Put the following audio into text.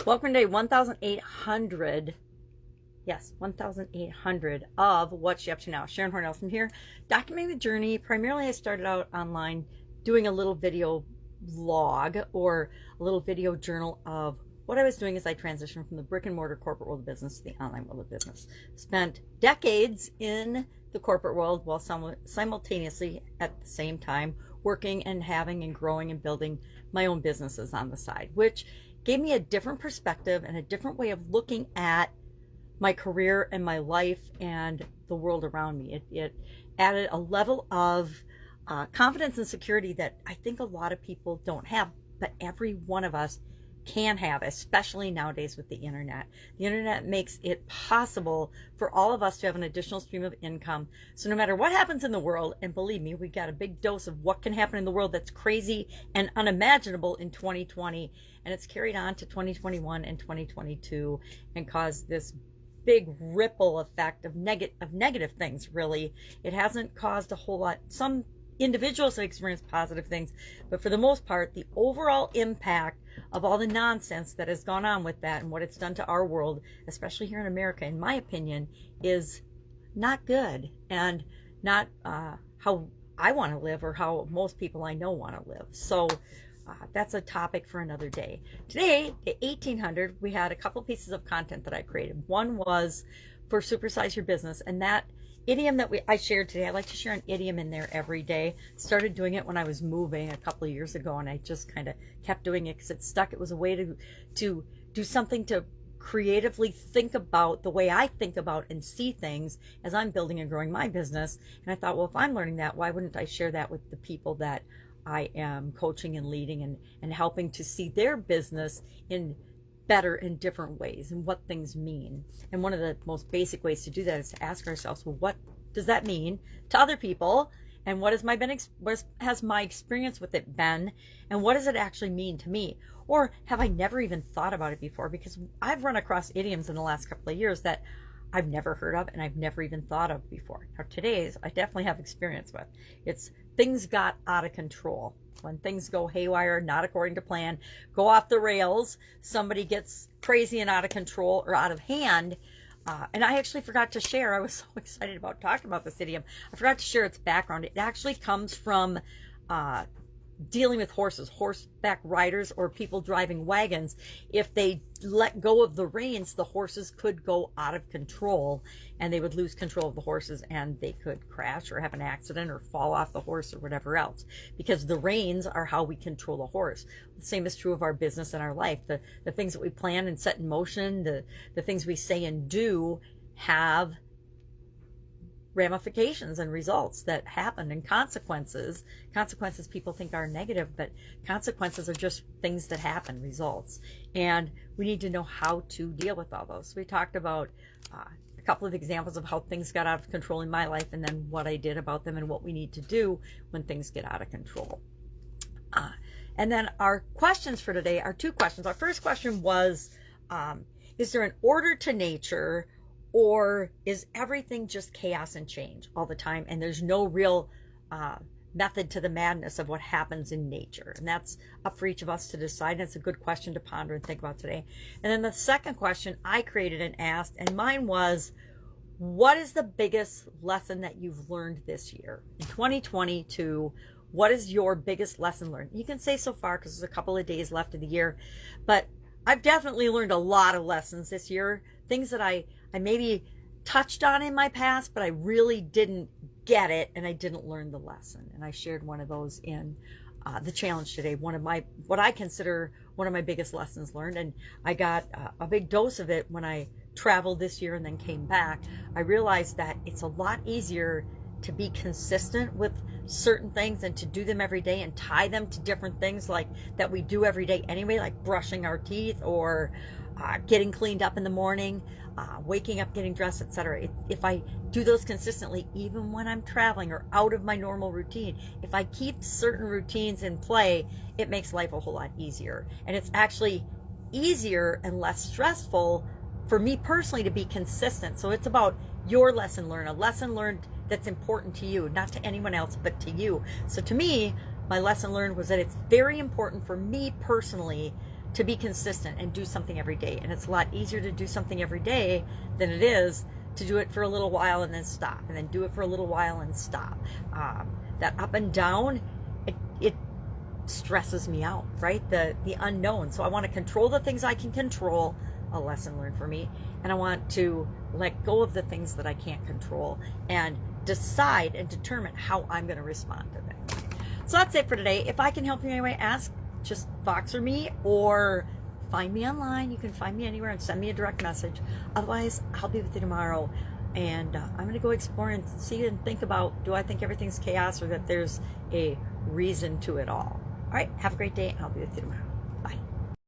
Welcome to day 1,800. Yes, 1,800 of What's She Up To Now. Sharon Horne-Ellstrom here, documenting the journey. Primarily, I started out online doing a little video vlog or a little video journal of what I was doing as I transitioned from the brick and mortar corporate world of business to the online world of business. Spent decades in the corporate world while simultaneously at the same time working and having and growing and building my own businesses on the side, which gave me a different perspective and a different way of looking at my career and my life and the world around me. It added a level of confidence and security that I think a lot of people don't have, but every one of us can have, especially nowadays with the internet. The internet makes it possible for all of us to have an additional stream of income. So no matter what happens in the world, and believe me, we got a big dose of what can happen in the world that's crazy and unimaginable in 2020, and it's carried on to 2021 and 2022 and caused this big ripple effect of negative things. Really, it hasn't caused a whole lot. Some individuals have experienced positive things, but for the most part, the overall impact of all the nonsense that has gone on with that and what it's done to our world, especially here in America, in my opinion, is not good and not how I want to live or how most people I know want to live. So that's a topic for another day. Today, at 1800, we had a couple pieces of content that I created. One was for Supersize Your Business, and that idiom that I shared today, I like to share an idiom in there every day. Started doing it when I was moving a couple of years ago, and I just kind of kept doing it because it stuck. It was a way to do something to creatively think about the way I think about and see things as I'm building and growing my business. And I thought, well, if I'm learning that, why wouldn't I share that with the people that I am coaching and leading and helping to see their business in better and different ways and what things mean. And one of the most basic ways to do that is to ask ourselves, well, what does that mean to other people? And what has my experience with it been? And what does it actually mean to me? Or have I never even thought about it before? Because I've run across idioms in the last couple of years that I've never heard of and I've never even thought of before. Now today's I definitely have experience with. It's things got out of control. When things go haywire, not according to plan, go off the rails, somebody gets crazy and out of control or out of hand. And I actually forgot to share, I was so excited about talking about this idiom, I forgot to share its background. It actually comes from dealing with horses, horseback riders, or people driving wagons. If they let go of the reins, the horses could go out of control and they would lose control of the horses and they could crash or have an accident or fall off the horse or whatever else, because the reins are how we control a horse. The same is true of our business and our life. The things that we plan and set in motion, the things we say and do have ramifications and results that happen, and consequences people think are negative, but consequences are just things that happen, results, and we need to know how to deal with all those. We talked about a couple of examples of how things got out of control in my life, and then what I did about them and what we need to do when things get out of control. And then our questions for today are two questions. Our first question was, is there an order to nature, or is everything just chaos and change all the time, and there's no real method to the madness of what happens in nature? And that's up for each of us to decide, and it's a good question to ponder and think about today. And then the second question I created and asked, and mine was, what is the biggest lesson that you've learned this year? In 2022, what is your biggest lesson learned? You can say so far because there's a couple of days left of the year, but I've definitely learned a lot of lessons this year, things that I maybe touched on in my past, but I really didn't get it and I didn't learn the lesson. And I shared one of those in the challenge today, what I consider one of my biggest lessons learned. And I got a big dose of it when I traveled this year and then came back. I realized that it's a lot easier to be consistent with certain things and to do them every day and tie them to different things like that we do every day anyway, like brushing our teeth or getting cleaned up in the morning, waking up, getting dressed, etc. If I do those consistently, even when I'm traveling or out of my normal routine, if I keep certain routines in play, it makes life a whole lot easier. And it's actually easier and less stressful for me personally to be consistent. So it's about your lesson learned, a lesson learned that's important to you, not to anyone else, but to you. So to me, my lesson learned was that it's very important for me personally to be consistent and do something every day. And it's a lot easier to do something every day than it is to do it for a little while and then stop, and then do it for a little while and stop. That up and down, it stresses me out, right? The unknown. So I want to control the things I can control, a lesson learned for me, and I want to let go of the things that I can't control and decide and determine how I'm going to respond to them. So that's it for today. If I can help you in any way, ask, just Voxer me or find me online. You can find me anywhere and send me a direct message. Otherwise, I'll be with you tomorrow. And I'm going to go explore and see and think about, do I think everything's chaos or that there's a reason to it all? All right, have a great day, and I'll be with you tomorrow.